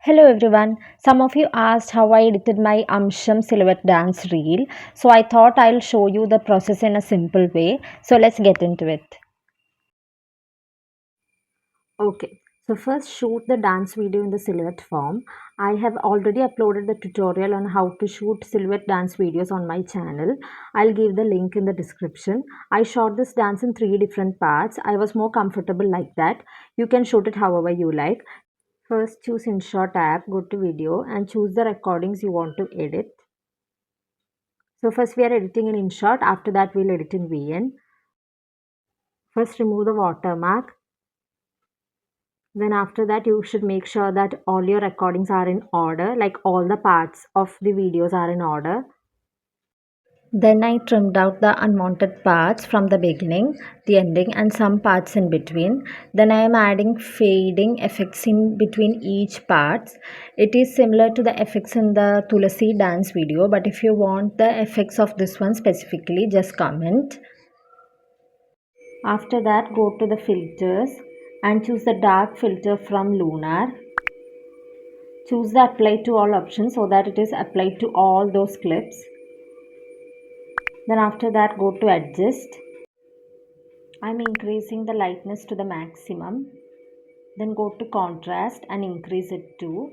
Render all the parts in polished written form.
Hello everyone. Some of you asked how I edited my Amsham silhouette dance reel. So I thought I'll show you the process in a simple way. So let's get into it. Okay. So first shoot the dance video in the silhouette form. I have already uploaded the tutorial on how to shoot silhouette dance videos on my channel. I'll give the link in the description. I shot this dance in 3 different parts. I was more comfortable like that. You can shoot it however you like. First choose Inshot app, go to video and choose the recordings you want to edit. So first we are editing in Inshot, after that we'll edit in VN. First remove the watermark. Then after that you should make sure that all your recordings are in order, like all the parts of the videos are in order. Then I trimmed out the unwanted parts from the beginning, the ending and some parts in between. Then I am adding fading effects in between each parts. It is similar to the effects in the Tulasi dance video, but if you want the effects of this one specifically, just comment. After that go to the filters and choose the dark filter from Lunar. Choose the apply to all option so that it is applied to all those clips. Then after that go to adjust. I'm increasing the lightness to the maximum. Then go to contrast and increase it too.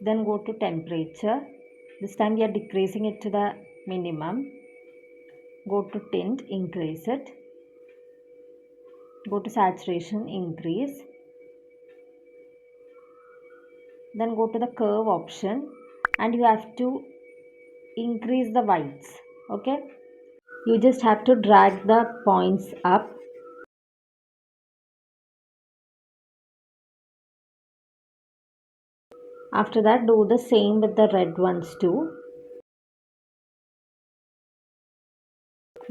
Then go to temperature. This time we are decreasing it to the minimum. Go to tint, increase it. Go to saturation, increase. Then go to the curve option and you have to increase the whites. Okay, you just have to drag the points up. After that do the same with the red ones too.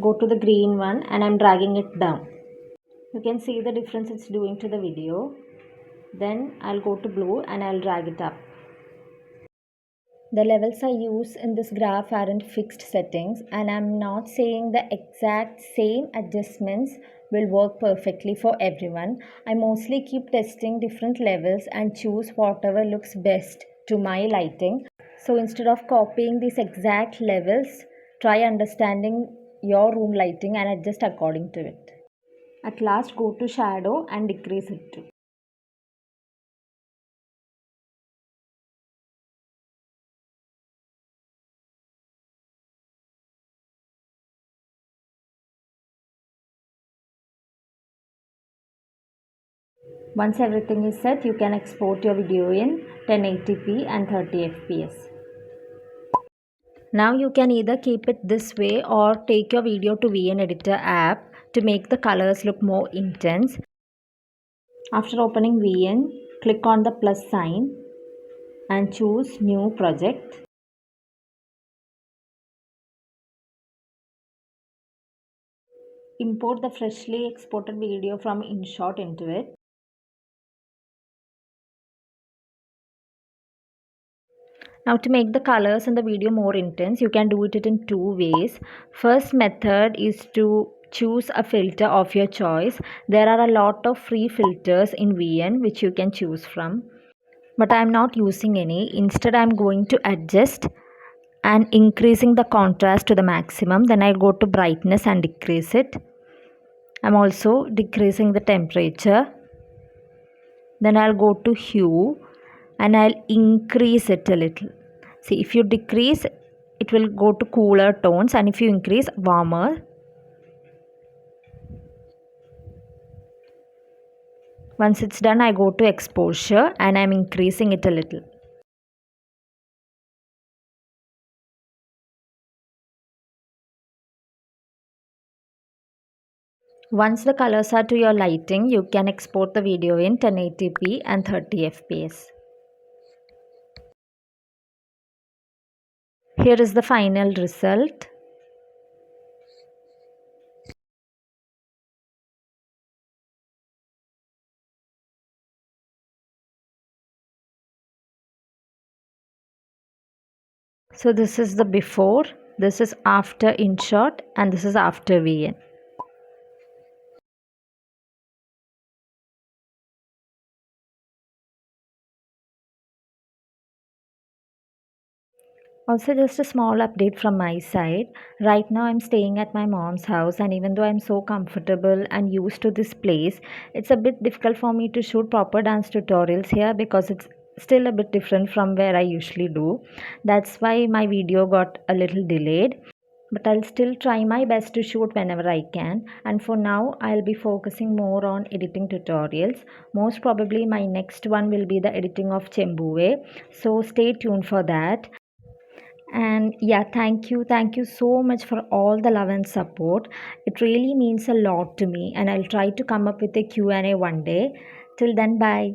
Go to the green one and I'm dragging it down. You can see the difference it's doing to the video. Then I'll go to blue and I'll drag it up. The levels I use in this graph aren't fixed settings, and I'm not saying the exact same adjustments will work perfectly for everyone. I mostly keep testing different levels and choose whatever looks best to my lighting. So instead of copying these exact levels, try understanding your room lighting and adjust according to it. At last go to shadow and decrease it too. Once everything is set, you can export your video in 1080p and 30 fps. Now you can either keep it this way or take your video to VN Editor app to make the colors look more intense. After opening VN, click on the plus sign and choose New Project. Import the freshly exported video from Inshot into it. Now to make the colors in the video more intense, you can do it in two ways. First method is to choose a filter of your choice. There are a lot of free filters in VN which you can choose from. But I am not using any. Instead, I am going to adjust and increasing the contrast to the maximum. Then I go to brightness and decrease it. I'm also decreasing the temperature. Then I'll go to hue and I'll increase it a little. See, if you decrease, it will go to cooler tones, and if you increase, warmer. Once it's done, I go to exposure and I'm increasing it a little. Once the colors are to your lighting, you can export the video in 1080p and 30 fps. Here is the final result. So this is the before, this is after Inshot, and this is after VN. Also, just a small update from my side. Right now, I'm staying at my mom's house, and even though I'm so comfortable and used to this place, it's a bit difficult for me to shoot proper dance tutorials here because it's still a bit different from where I usually do. That's why my video got a little delayed. But I'll still try my best to shoot whenever I can. And for now, I'll be focusing more on editing tutorials. Most probably, my next one will be the editing of Chempoove. So stay tuned for that. And yeah, thank you so much for all the love and support. It really means a lot to me, and I'll try to come up with a Q&A one day. Till then, bye.